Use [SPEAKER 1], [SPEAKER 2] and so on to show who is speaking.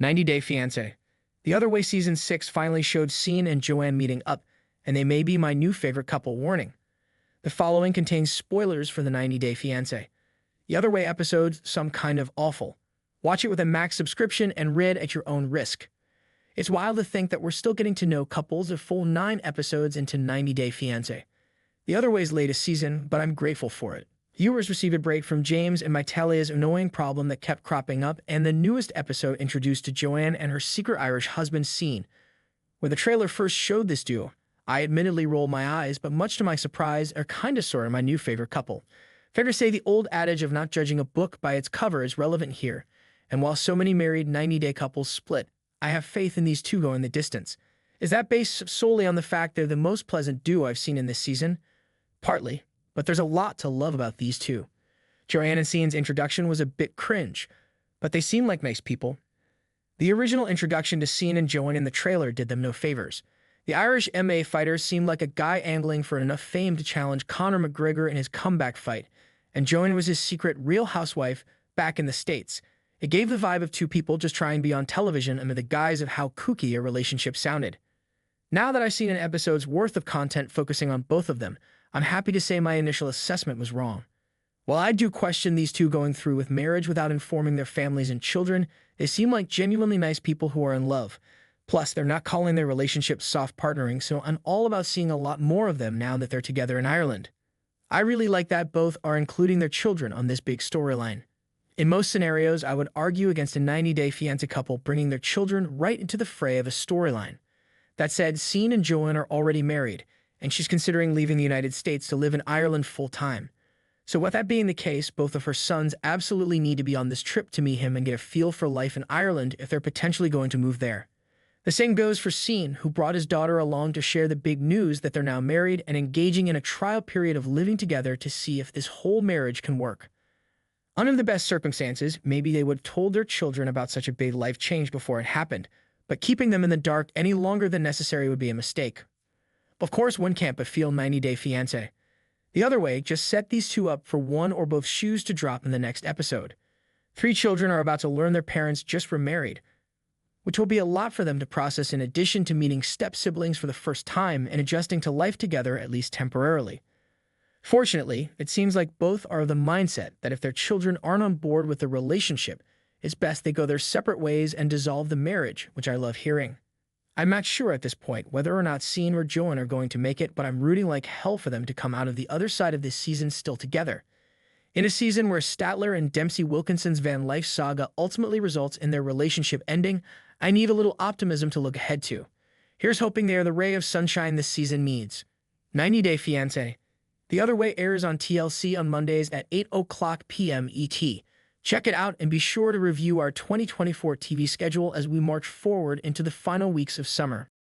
[SPEAKER 1] 90 Day Fiancé. The Other Way Season 6 finally showed Cian and Joanne meeting up, and they may be my new favorite couple. Warning. The following contains spoilers for the 90 Day Fiancé. The Other Way episodes, some kind of awful. Watch it with a max subscription and read at your own risk. It's wild to think that we're still getting to know couples a full 9 episodes into 90 Day Fiancé. The Other Way's latest season, but I'm grateful for it. Viewers received a break from James and Mitalia's annoying problem that kept cropping up, and the newest episode introduced to Joanne and her secret Irish husband Cian. When the trailer first showed this duo, I admittedly rolled my eyes, but much to my surprise, are kinda sorta my new favorite couple. Fair to say the old adage of not judging a book by its cover is relevant here, and while so many married 90-day couples split, I have faith in these two going the distance. Is that based solely on the fact they're the most pleasant duo I've seen in this season? Partly, but there's a lot to love about these two. Joanne and Cian's introduction was a bit cringe, but they seem like nice people. The original introduction to Cian and Joanne in the trailer did them no favors. The Irish MMA fighter seemed like a guy angling for enough fame to challenge Conor McGregor in his comeback fight, and Joanne was his secret real housewife back in the States. It gave the vibe of two people just trying to be on television under the guise of how kooky a relationship sounded. Now that I've seen an episode's worth of content focusing on both of them, I'm happy to say my initial assessment was wrong. While I do question these two going through with marriage without informing their families and children, they seem like genuinely nice people who are in love. Plus, they're not calling their relationship soft partnering, so I'm all about seeing a lot more of them now that they're together in Ireland. I really like that both are including their children on this big storyline. In most scenarios, I would argue against a 90-day fiancé couple bringing their children right into the fray of a storyline. That said, Cian and Joanne are already married, and she's considering leaving the United States to live in Ireland full-time. So with that being the case, both of her sons absolutely need to be on this trip to meet him and get a feel for life in Ireland if they're potentially going to move there. The same goes for Cian, who brought his daughter along to share the big news that they're now married and engaging in a trial period of living together to see if this whole marriage can work. Under the best circumstances, maybe they would have told their children about such a big life change before it happened, but keeping them in the dark any longer than necessary would be a mistake. Of course, one can't but feel 90 Day Fiancé. The Other Way just set these two up for one or both shoes to drop in the next episode. 3 children are about to learn their parents just remarried, which will be a lot for them to process in addition to meeting step-siblings for the first time and adjusting to life together at least temporarily. Fortunately, it seems like both are of the mindset that if their children aren't on board with the relationship, it's best they go their separate ways and dissolve the marriage, which I love hearing. I'm not sure at this point whether or not Cian or Joanne are going to make it, but I'm rooting like hell for them to come out of the other side of this season still together. In a season where Statler and Dempsey Wilkinson's van life saga ultimately results in their relationship ending, I need a little optimism to look ahead to. Here's hoping they are the ray of sunshine this season needs. 90 Day Fiancé. The Other Way airs on TLC on Mondays at 8 p.m. ET. Check it out and be sure to review our 2024 TV schedule as we march forward into the final weeks of summer.